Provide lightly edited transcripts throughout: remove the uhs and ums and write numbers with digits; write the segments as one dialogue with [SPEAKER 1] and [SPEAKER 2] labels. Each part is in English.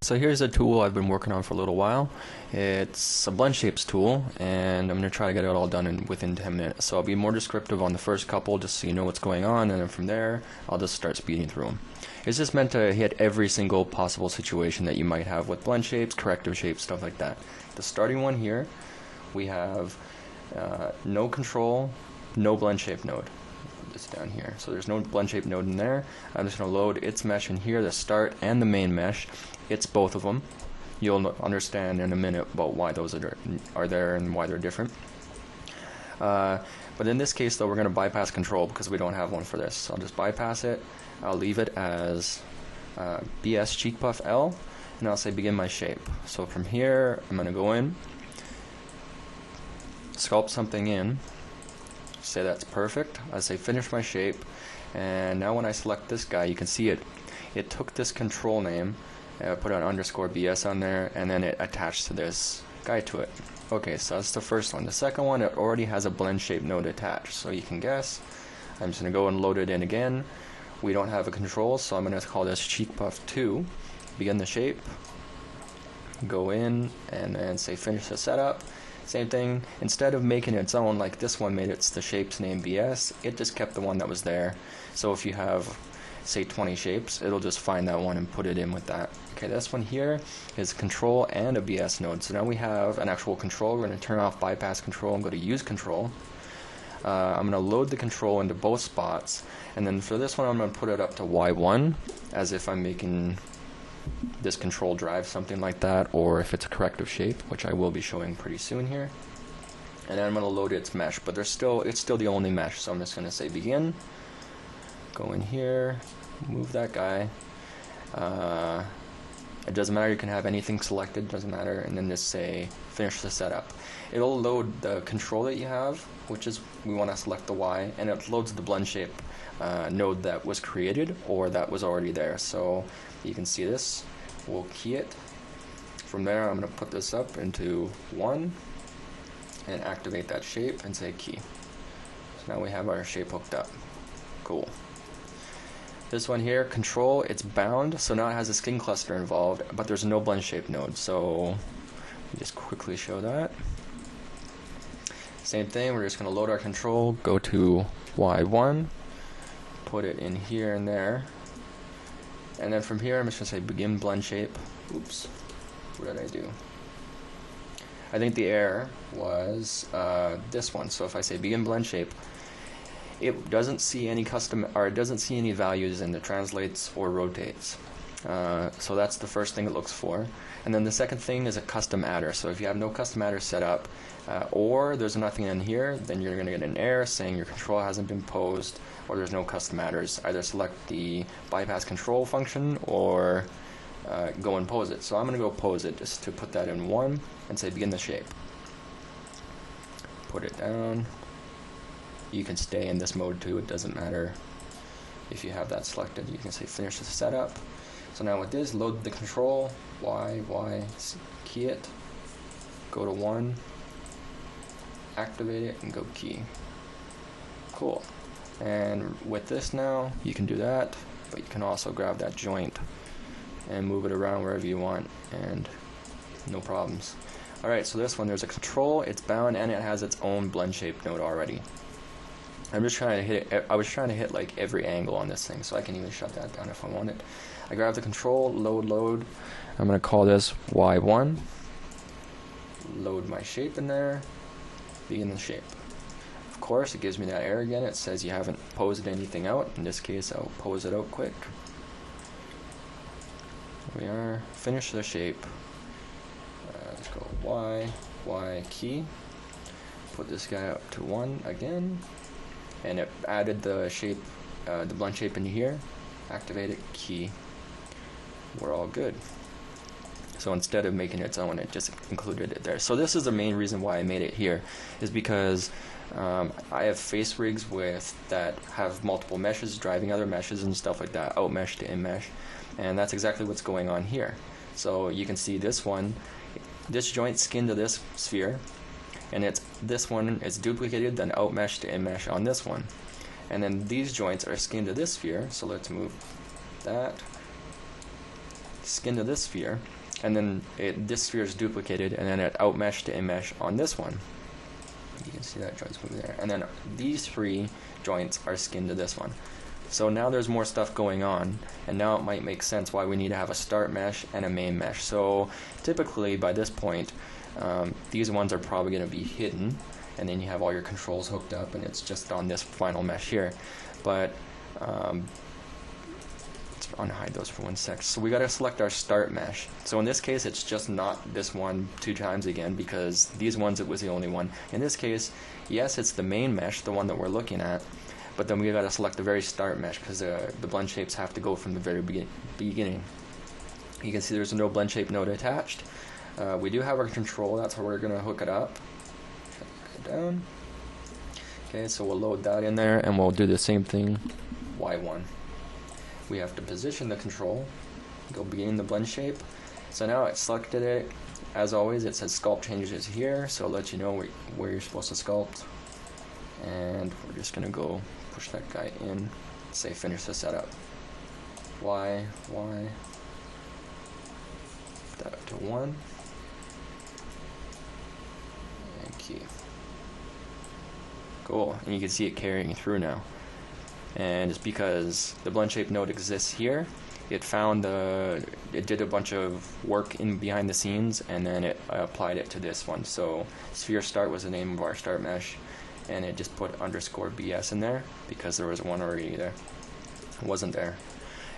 [SPEAKER 1] So here's a tool I've been working on for a little while. It's a BlendShapes tool, and I'm going to try to get it all done within 10 minutes. So I'll be more descriptive on the first couple just so you know what's going on, and then from there I'll just start speeding through them. It's just meant to hit every single possible situation that you might have with BlendShapes, corrective shapes, stuff like that. The starting one here, we have no control, no BlendShape node. This down here. So there's no BlendShape node in there. I'm just going to load its mesh in here, the start and the main mesh. It's both of them. You'll understand in a minute about why those are there and why they're different. But in this case, though, we're going to bypass control because we don't have one for this. So I'll just bypass it. I'll leave it as BS cheek puff L, and I'll say begin my shape. So from here, I'm going to go in, sculpt something in. Say that's perfect. I say finish my shape, and now when I select this guy, you can see it took this control name, put an underscore BS on there, and then it attached to this guy to it. Okay, so that's the first one. The second one, it already has a BlendShape node attached, so you can guess. I'm just going to go and load it in again. We don't have a control, so I'm going to call this cheek puff 2. Begin the shape, go in, and then say finish the setup. Same thing, instead of making its own, like this one made its the shape's name BS, it just kept the one that was there. So if you have, say, 20 shapes, it'll just find that one and put it in with that. Okay, this one here is control and a BS node. So now we have an actual control. We're going to turn off bypass control and go to use control. I'm going to load the control into both spots, and then for this one I'm going to put it up to Y1, as if I'm making this control drive something like that, or if it's a corrective shape, which I will be showing pretty soon here. And then I'm going to load its mesh, but it's still the only mesh, so I'm just going to say begin, go in here, move that guy. It doesn't matter, you can have anything selected, doesn't matter, and then just say finish the setup. It'll load the control that you have, which is we want to select the Y, and it loads the BlendShape node that was created or that was already there. So you can see this. We'll key it. From there, I'm going to put this up into 1 and activate that shape and say key. So now we have our shape hooked up. Cool. This one here, control, it's bound, so now it has a skin cluster involved, but there's no BlendShape node. So let me just quickly show that. Same thing, we're just going to load our control, go to Y1, put it in here and there, and then from here I'm just going to say begin BlendShape. Oops, what did I do? I think the error was this one. So if I say begin BlendShape, it doesn't see any custom, or it doesn't see any values in the translates or rotates. So that's the first thing it looks for. And then the second thing is a custom adder. So if you have no custom adder set up, or there's nothing in here, then you're going to get an error saying your control hasn't been posed, or there's no custom adders. Either select the bypass control function or go and pose it. So I'm going to go pose it just to put that in 1 and say begin the shape. Put it down. You can stay in this mode too, it doesn't matter if you have that selected. You can say finish the setup. So now with this, load the control, Y, key it, go to 1, activate it, and go key. Cool. And with this now, you can do that, but you can also grab that joint and move it around wherever you want, and no problems. Alright, so this one, there's a control, it's bound, and it has its own BlendShape node already. I'm just trying to hit it. I was trying to hit like every angle on this thing, so I can even shut that down if I want it. I grab the control, load. I'm going to call this Y1. Load my shape in there. Begin the shape. Of course, it gives me that error again. It says you haven't posed anything out. In this case, I'll pose it out quick. Here we are. Finish the shape. Let's go Y key. Put this guy up to 1 again. And it added the shape, the BlendShape in here. Activate it, key. We're all good. So instead of making its own, it just included it there. So this is the main reason why I made it here, is because I have face rigs that have multiple meshes driving other meshes and stuff like that, out mesh to in mesh, and that's exactly what's going on here. So you can see this one, this joint skinned to this sphere, and this one is duplicated, then out mesh to in mesh on this one. And then these joints are skinned to this sphere, so let's move that. skin to this sphere, and then this sphere is duplicated, and then it outmesh to immesh on this one. You can see that joint's moving there, and then these 3 joints are skinned to this one. So now there's more stuff going on, and now it might make sense why we need to have a start mesh and a main mesh. So typically by this point, these ones are probably going to be hidden, and then you have all your controls hooked up, and it's just on this final mesh here. But let's unhide those for 1 sec. So we got to select our start mesh. So in this case, it's just not this one 2 times again, because these ones it was the only one. In this case, yes, it's the main mesh, the one that we're looking at, but then we got to select the very start mesh, because the BlendShapes have to go from the very beginning. You can see there's no BlendShape node attached. We do have our control, that's how we're going to hook it up. Shut it down. Okay, so we'll load that in there, and we'll do the same thing, Y1. We have to position the control, go begin the BlendShape. So now it's selected it. As always, it says sculpt changes here, so it'll let you know where you're supposed to sculpt. And we're just going to go push that guy in, say finish the setup. Y, put that up to 1. And key. Cool, and you can see it carrying through now. And it's because the BlendShape node exists here. It found it did a bunch of work in behind the scenes, and then it applied it to this one. So sphere start was the name of our start mesh, and it just put underscore BS in there because there was one already there. It wasn't there.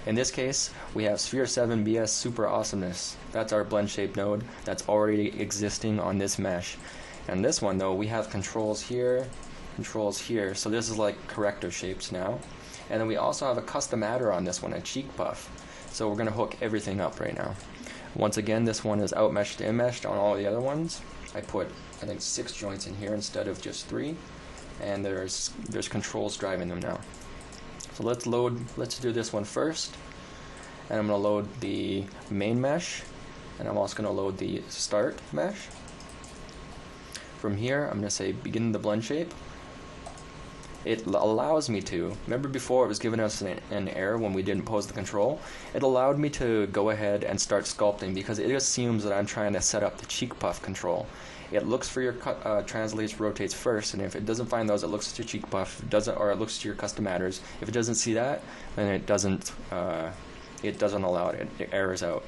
[SPEAKER 1] In this case, we have sphere 7 BS super awesomeness. That's our BlendShape node that's already existing on this mesh. And this one though, we have controls here, controls here, so this is like corrective shapes now. And then we also have a custom adder on this one, a cheek puff. So we're going to hook everything up right now. Once again, this one is outmeshed to immeshed on all the other ones. I put, I think, 6 joints in here instead of just 3, and there's controls driving them now. So let's do this one first, and I'm going to load the main mesh, and I'm also going to load the start mesh. From here, I'm going to say begin the BlendShape. It allows me to, remember before it was giving us an error when we didn't pose the control? It allowed me to go ahead and start sculpting because it assumes that I'm trying to set up the cheek puff control. It looks for your translates, rotates first, and if it doesn't find those, it looks at your cheek puff, or it looks to your custom adders. If it doesn't see that, then it doesn't allow it. It errors out.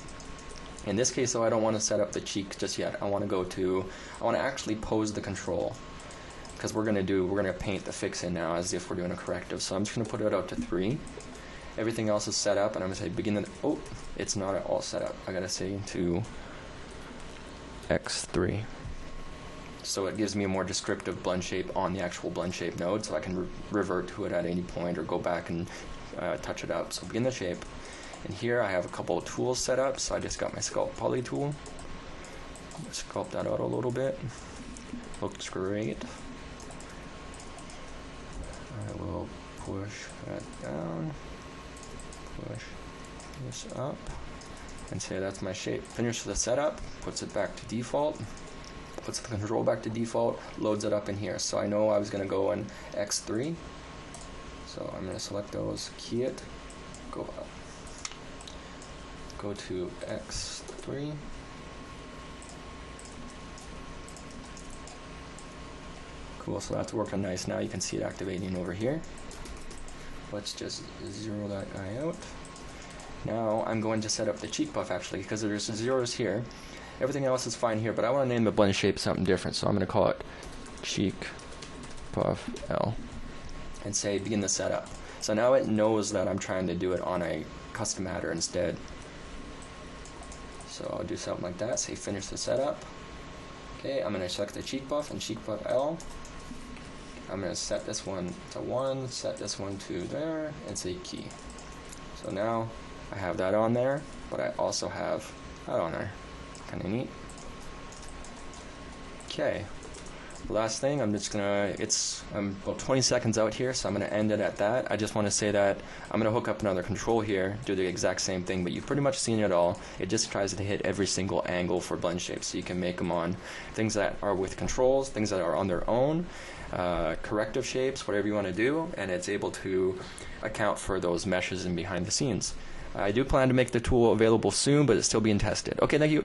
[SPEAKER 1] In this case, though, I don't want to set up the cheek just yet. I want to actually pose the control. Because we're gonna paint the fix in now as if we're doing a corrective. So I'm just gonna put it out to 3. Everything else is set up, and I'm gonna say begin the. Oh, it's not all set up. I gotta say to X3. So it gives me a more descriptive BlendShape on the actual BlendShape node, so I can revert to it at any point or go back and touch it up. So begin the shape, and here I have a couple of tools set up. So I just got my sculpt poly tool. Sculpt that out a little bit. Looks great. I will push that down, push this up, and say that's my shape. Finish the setup, puts it back to default, puts the control back to default, loads it up in here. So I know I was going to go in X3, so I'm going to select those, key it, go up, go to X3, cool, so that's working nice now. You can see it activating over here. Let's just zero that guy out. Now I'm going to set up the cheek puff actually, because there's zeros here. Everything else is fine here, but I want to name the BlendShape something different, so I'm going to call it cheek puff L and say begin the setup. So now it knows that I'm trying to do it on a custom adder instead. So I'll do something like that, say finish the setup. Okay, I'm going to select the cheek puff and cheek puff L. I'm going to set this one to 1, set this one to there, and say key. So now I have that on there, but I also have that on there. Kind of neat. Okay. Last thing, I'm about 20 seconds out here, so I'm going to end it at that. I just want to say that I'm going to hook up another control here, do the exact same thing, but you've pretty much seen it all. It just tries to hit every single angle for BlendShapes, so you can make them on things that are with controls, things that are on their own, corrective shapes, whatever you want to do, and it's able to account for those meshes in behind the scenes. I do plan to make the tool available soon, but it's still being tested. Okay, thank you.